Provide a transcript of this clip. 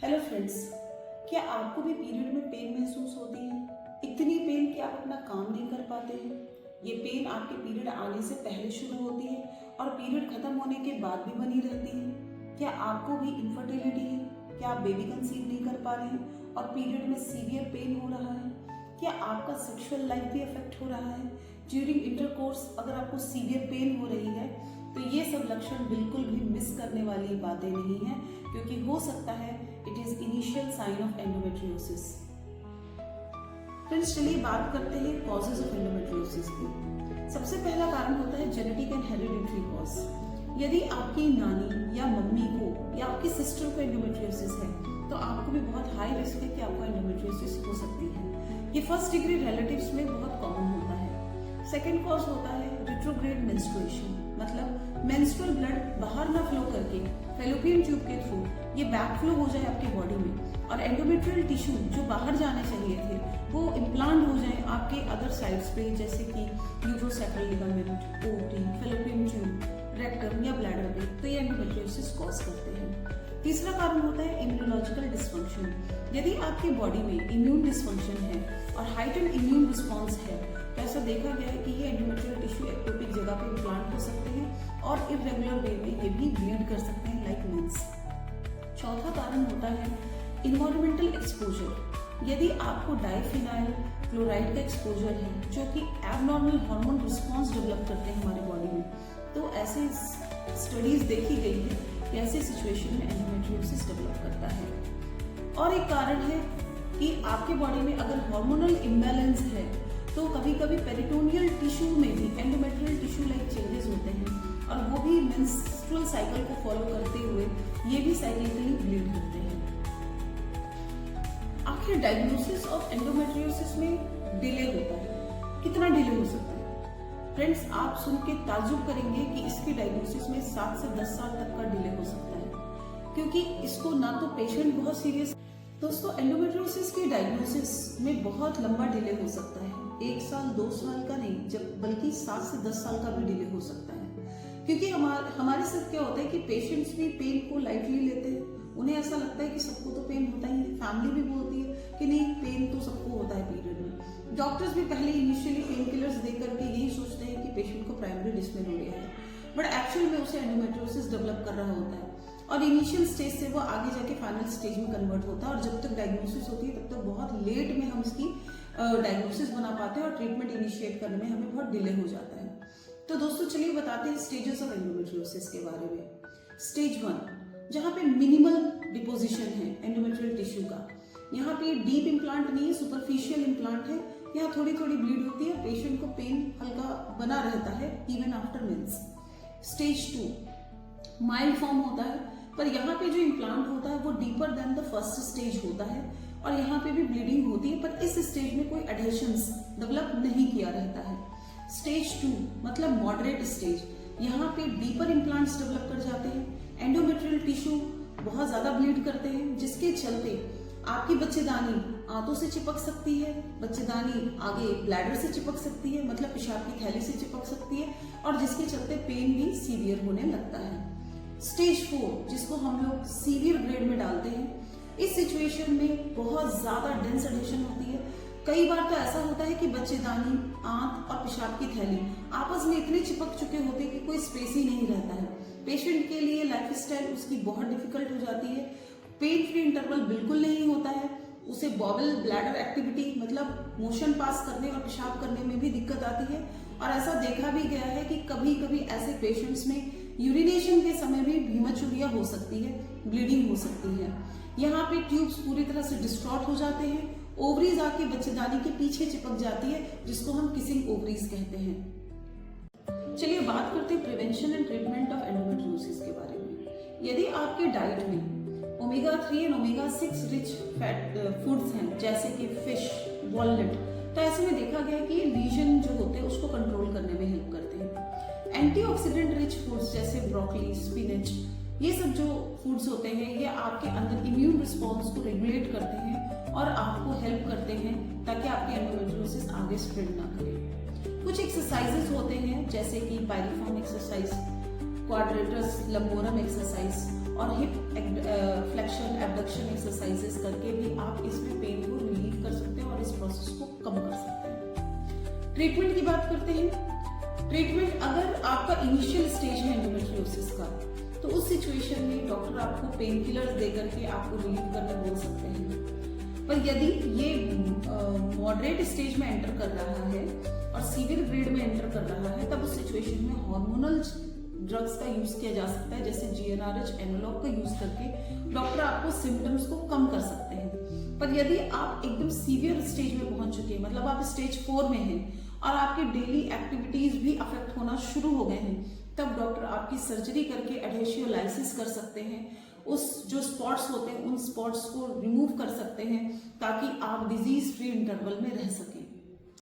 Hello friends, क्या आपको भी पीरियड में पेन महसूस होती है? इतनी पेन कि आप अपना काम नहीं कर पाते हैं। ये पेन आपके पीरियड आने से पहले शुरू होती है और पीरियड खत्म होने के बाद भी बनी रहती है। क्या आपको भी इनफर्टिलिटी है? क्या आप बेबी कंसीव नहीं कर पा रहे हैं और पीरियड में सीवियर पेन हो रहा है? क्या आपका सेक्सुअल लाइफ भी अफेक्ट हो रहा है? ड्यूरिंग इंटरकोर्स अगर आपको सीवियर पेन हो रही है तो ये सब लक्षण बिल्कुल भी मिस करने वाली बातें नहीं है, क्योंकि हो सकता है it is initial sign of endometriosis. Friends, चलिए बात करते हैं कॉजेज ऑफ एंडोमेट्रियोसिस की। सबसे पहला कारण होता है जेनेटिक एंड हेरिडिटरी कॉज। यदि आपकी नानी या मम्मी को या आपकी सिस्टर को एंडोमेट्रियोसिस है तो आपको भी बहुत हाई रिस्क है कि आपको एंडोमेट्रियोसिस हो सकती है। ये फर्स्ट डिग्री रिलेटिव्स में बहुत कॉमन होता है। सेकेंड कॉज होता है रिट्रोग्रेड मेंस्ट्रुएशन, मतलब मेंस्ट्रुअल ब्लड बाहर ना फ्लो करके फैलोपियन ट्यूब के थ्रू ये बैक फ्लो हो जाए आपकी बॉडी में और एंडोमेट्रियल टिश्यू जो बाहर जाने चाहिए थे वो इम्प्लांट हो जाए आपके अदर साइड्स पे, जैसे कि uterosacral ligament, ovary, fallopian tube, rectum या ब्लैडर पे। तो ये एंडोमेट्रियोसिस कॉज करते हैं। तीसरा कारण होता है इम्यूनोलॉजिकल डिस्फंक्शन। यदि आपकी बॉडी में इम्यून डिस्फंक्शन है और हाइटेंड इम्यून रिस्पॉन्स है तो ऐसा देखा गया है कि ये एंडोमेट्रियल टिश्यू एक्टोपिक जगह पे इम्प्लांट हो सकते हैं और इरेगुलर वे में ये भी ब्लीड कर सकते हैं लाइक मेंस। चौथा कारण होता है इन्वायरमेंटल एक्सपोजर। यदि आपको डाइफिनाइल क्लोराइड का एक्सपोजर है जो कि एबनॉर्मल हार्मोन रिस्पॉन्स डेवलप करते हैं हमारे बॉडी में, तो ऐसे स्टडीज देखी गई है कि ऐसे सिचुएशन में एंडोमेट्रियोसिस डेवलप करता है। और एक कारण है कि आपके बॉडी में अगर हार्मोनल इम्बैलेंस है तो कभी कभी पेरिटोनियल टिश्यू में भी एंडोमेट्रियल टिश्यू लाइक चेंजेस होते हैं और वो भी मेंस्ट्रुअल साइकिल को फॉलो करते हुए ये भी साइक्लिकली ब्लीड करते हैं। आखिर डायग्नोसिस ऑफ एंडोमेट्रियोसिस में डिले होता है। कितना डिले हो सकता है? फ्रेंड्स, आप सुन के ताज्जुब करेंगे कि इसकी डायग्नोसिस में 7 से 10 साल तक का डिले हो सकता है, क्योंकि इसको ना तो पेशेंट बहुत सीरियस। दोस्तों, एंडोमेट्रियोसिस की डायग्नोसिस में बहुत लंबा डिले हो सकता है। 1 साल 2 साल का नहीं, जब बल्कि 7 से 10 साल का भी डिले हो सकता है, क्योंकि हमारे साथ क्या होता है कि पेशेंट्स भी पेन को लाइटली लेते हैं। उन्हें ऐसा लगता है कि सबको तो पेन होता ही है। फैमिली भी बोलती है कि नहीं, पेन तो सबको होता है पीरियड में। डॉक्टर्स भी पहले इनिशियली पेन किलर्स दे करके यही सोचते हैं कि पेशेंट को प्राइमरी डिस्मेनोरिया है, बट एक्चुअल में उसे एंडोमेट्रियोसिस डेवलप कर रहा होता है और इनिशियल स्टेज से वो आगे जाके फाइनल स्टेज में कन्वर्ट होता है और जब तक डायग्नोसिस होती है तब तक बहुत लेट में हम इसकी डायग्नोसिस बना पाते हैं और ट्रीटमेंट इनिशिएट करने में हमें बहुत डिले हो जाता है। तो दोस्तों, चलिए बताते हैं स्टेजेस ऑफ एंडोमेट्रियोसिस के बारे में। स्टेज 1, जहाँ पे मिनिमल डिपोजिशन है एंडोमेट्रियल टिश्यू का। यहाँ पे डीप इम्प्लांट नहीं है, सुपरफिशियल इम्प्लांट है। यहाँ थोड़ी थोड़ी ब्लीड होती है, पेशेंट को पेन हल्का बना रहता है even after menses. Stage 2 mild form होता है, पर यहाँ पे जो इम्प्लांट होता है वो deeper than the first stage होता है और यहाँ पे भी ब्लीडिंग होती है, पर इस स्टेज में कोई एडहेशंस डेवलप नहीं किया रहता है। स्टेज 2 मतलब मॉडरेट स्टेज, यहाँ पे डीपर इम्प्लांट्स डेवलप कर जाते हैं, एंडोमेट्रियल टिश्यू बहुत ज्यादा ब्लीड करते हैं, जिसके चलते आपकी बच्चेदानी आंतों से चिपक सकती है, बच्चेदानी आगे ब्लैडर से चिपक सकती है, मतलब पेशाब की थैली से चिपक सकती है और जिसके चलते पेन भी सीवियर होने लगता है। स्टेज 4 जिसको हम लोग सीवियर ग्रेड में डालते हैं, इस सिचुएशन में बहुत ज्यादा डेंस एडहेशन होती है। कई बार तो ऐसा होता है कि बच्चेदानी, आंत और पेशाब की थैली आपस में इतने चिपक चुके होते हैं कि कोई स्पेस ही नहीं रहता है। पेशेंट के लिए लाइफस्टाइल उसकी बहुत डिफिकल्ट हो जाती है। पेन फ्री इंटरवल बिल्कुल नहीं होता है। उसे बॉबल ब्लैडर एक्टिविटी मतलब मोशन पास करने और पेशाब करने में भी दिक्कत आती है और ऐसा देखा भी गया है कि कभी कभी ऐसे पेशेंट्स में यूरिनेशन के समय भी हीमोचूरिया हो सकती है, ब्लीडिंग हो सकती है। यहाँ पे ट्यूब्स पूरी तरह से डिस्ट्रॉट हो जाते हैं, ओवरीज आके बच्चेदानी के पीछे चिपक जाती है, जिसको हम किसिंग ओवरीज कहते हैं। चलिए बात करते हैं prevention and treatment of endometriosis के बारे में। यदि आपके डाइट में omega 3 and omega 6 rich fat foods हैं, जैसे कि फिश, वॉलनट, तो ऐसे में देखा गया है कि ये लीजन जो होते हैं उसको कंट्रोल करने में हेल्प करते हैं। एंटीऑक्सीडेंट रिच फूड्स जैसे ब्रोकली, स्पिनच, ये सब जो फूड्स होते हैं ये आपके अंदर इम्यून रिस्पॉन्स को रेगुलेट करते हैं और आपको हेल्प करते हैं ताकि आपकी एंडोमेट्रियोसिस आगे स्प्रेड ना करे। कुछ एक्सरसाइजेस होते हैं जैसे कि पायरिफॉर्म एक्सरसाइज, क्वाड्रेटस लंबोरम एक्सरसाइज और हिप फ्लेक्शन एबडक्शन एक्सरसाइजेस करके भी आप इसमें पेन को रिलीव कर सकते हैं और इस प्रोसेस को कम कर सकते हैं। ट्रीटमेंट की बात करते हैं। ट्रीटमेंट अगर आपका इनिशियल स्टेज है एंडोमेट्रियोसिस का, तो उस सिचुएशन में डॉक्टर आपको पेन किलर्स दे करके आपको रिलीव करने बोल सकते हैं। पर यदि ये मॉडरेट स्टेज में एंटर कर रहा है और सीवियर ग्रेड में एंटर कर रहा है, तब उस सिचुएशन में हार्मोनल ड्रग्स का यूज किया जा सकता है, जैसे GnRH एनालॉग का यूज करके डॉक्टर आपको सिम्टम्स को कम कर सकते हैं। पर यदि आप एकदम सीवियर स्टेज में पहुंच चुके हैं, मतलब आप स्टेज 4 में हैं और आपकी डेली एक्टिविटीज भी अफेक्ट होना शुरू हो गए हैं, तब डॉक्टर आपकी सर्जरी करके एडहेशियोलाइसिस कर सकते हैं। उस जो स्पॉट्स होते हैं उन स्पॉट्स को रिमूव कर सकते हैं ताकि आप डिजीज फ्री इंटरवल में रह सकें।